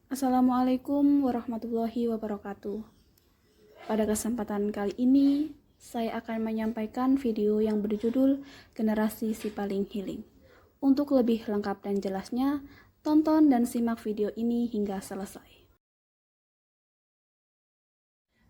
Assalamualaikum warahmatullahi wabarakatuh. Pada kesempatan kali ini, saya akan menyampaikan video yang berjudul Generasi Si Paling Healing. Untuk lebih lengkap dan jelasnya, tonton dan simak video ini hingga selesai.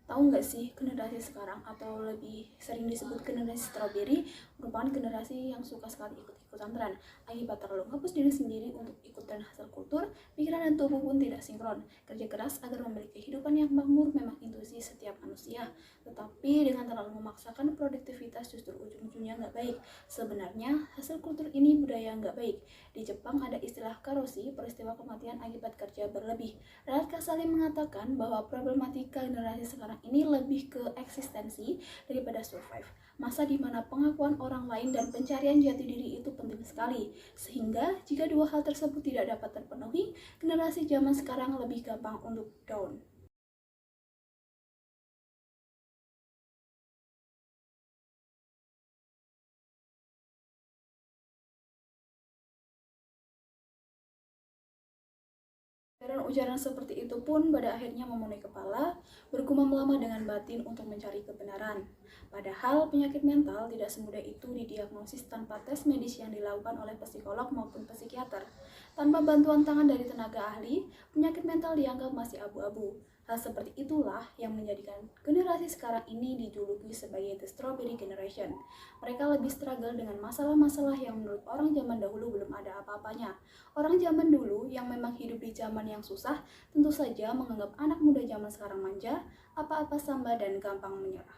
Tahu nggak sih, generasi sekarang atau lebih sering disebut generasi strawberry merupakan generasi yang suka sekali ikut-ikutan tren. Akibat terlalu ngepus diri sendiri untuk ikut tren hasil kultur, pikiran dan tubuh pun tidak sinkron. Kerja keras agar memiliki kehidupan yang makmur memang intuisi setiap manusia. Tetapi dengan terlalu memaksakan produktivitas justru ujung-ujungnya nggak baik. Sebenarnya hasil kultur ini budaya nggak baik. Di Jepang ada istilah karoshi, peristiwa kematian akibat kerja berlebih. Riyad Kasali mengatakan bahwa problematika generasi sekarang ini lebih ke eksistensi daripada survive. Masa di mana pengakuan orang lain dan pencarian jati diri itu penting sekali. Sehingga jika dua hal tersebut tidak dapat terpenuhi, generasi zaman sekarang lebih gampang untuk down. Ujaran seperti itu pun pada akhirnya memenuhi kepala, bergumam lama dengan batin untuk mencari kebenaran. Padahal penyakit mental tidak semudah itu didiagnosis tanpa tes medis yang dilakukan oleh psikolog maupun psikiater. Tanpa bantuan tangan dari tenaga ahli, penyakit mental dianggap masih abu-abu. Hal seperti itulah yang menjadikan generasi sekarang ini dijuluki sebagai The Strawberry Generation. Mereka lebih struggle dengan masalah-masalah yang menurut orang zaman dahulu belum ada apa-apanya. Orang zaman dulu yang memang hidup di zaman yang susah, tentu saja menganggap anak muda zaman sekarang manja, apa-apa samba dan gampang menyerah.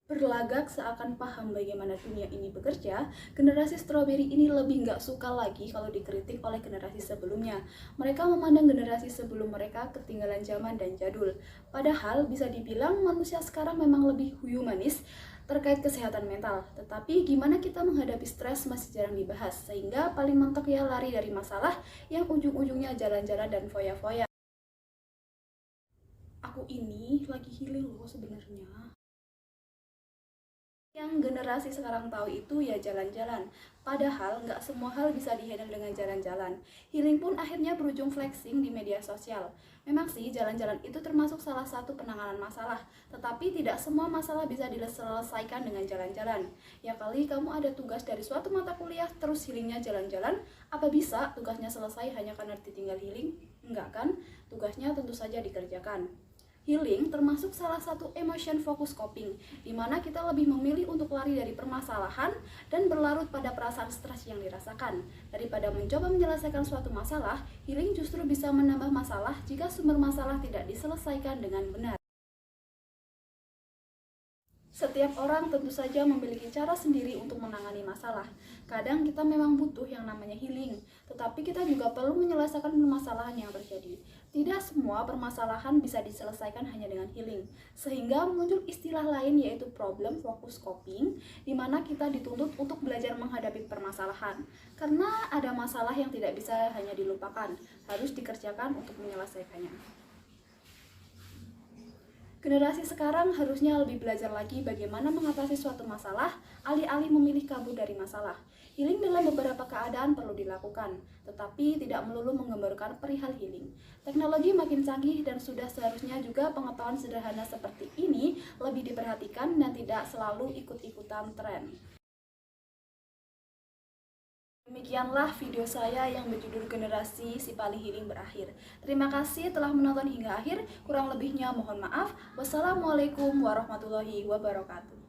Berlagak seakan paham bagaimana dunia ini bekerja, generasi strawberry ini lebih nggak suka lagi kalau dikritik oleh generasi sebelumnya. Mereka memandang generasi sebelum mereka ketinggalan zaman dan jadul. Padahal bisa dibilang manusia sekarang memang lebih humanis terkait kesehatan mental. Tetapi gimana kita menghadapi stres masih jarang dibahas, sehingga paling mentok ya lari dari masalah yang ujung-ujungnya jalan-jalan dan foya-foya. Aku ini lagi healing loh sebenarnya. Yang generasi sekarang tahu itu ya jalan-jalan. Padahal nggak semua hal bisa dihandle dengan jalan-jalan. Healing pun akhirnya berujung flexing di media sosial. Memang sih jalan-jalan itu termasuk salah satu penanganan masalah. Tetapi tidak semua masalah bisa diselesaikan dengan jalan-jalan. Ya kali kamu ada tugas dari suatu mata kuliah terus healingnya jalan-jalan. Apa bisa tugasnya selesai hanya karena ditinggal healing? Enggak kan? Tugasnya tentu saja dikerjakan. Healing termasuk salah satu emotion focus coping, di mana kita lebih memilih untuk lari dari permasalahan dan berlarut pada perasaan stres yang dirasakan. Daripada mencoba menyelesaikan suatu masalah, healing justru bisa menambah masalah jika sumber masalah tidak diselesaikan dengan benar. Setiap orang tentu saja memiliki cara sendiri untuk menangani masalah. Kadang kita memang butuh yang namanya healing, tetapi kita juga perlu menyelesaikan permasalahan yang terjadi. Tidak semua permasalahan bisa diselesaikan hanya dengan healing, sehingga muncul istilah lain yaitu problem focus coping, di mana kita dituntut untuk belajar menghadapi permasalahan. Karena ada masalah yang tidak bisa hanya dilupakan, harus dikerjakan untuk menyelesaikannya. Generasi sekarang harusnya lebih belajar lagi bagaimana mengatasi suatu masalah, alih-alih memilih kabur dari masalah. Healing dalam beberapa keadaan perlu dilakukan, tetapi tidak melulu menggambarkan perihal healing. Teknologi makin canggih dan sudah seharusnya juga pengetahuan sederhana seperti ini lebih diperhatikan dan tidak selalu ikut-ikutan tren. Demikianlah video saya yang berjudul Generasi Si Paling Healing berakhir. Terima kasih telah menonton hingga akhir. Kurang lebihnya mohon maaf. Wassalamualaikum warahmatullahi wabarakatuh.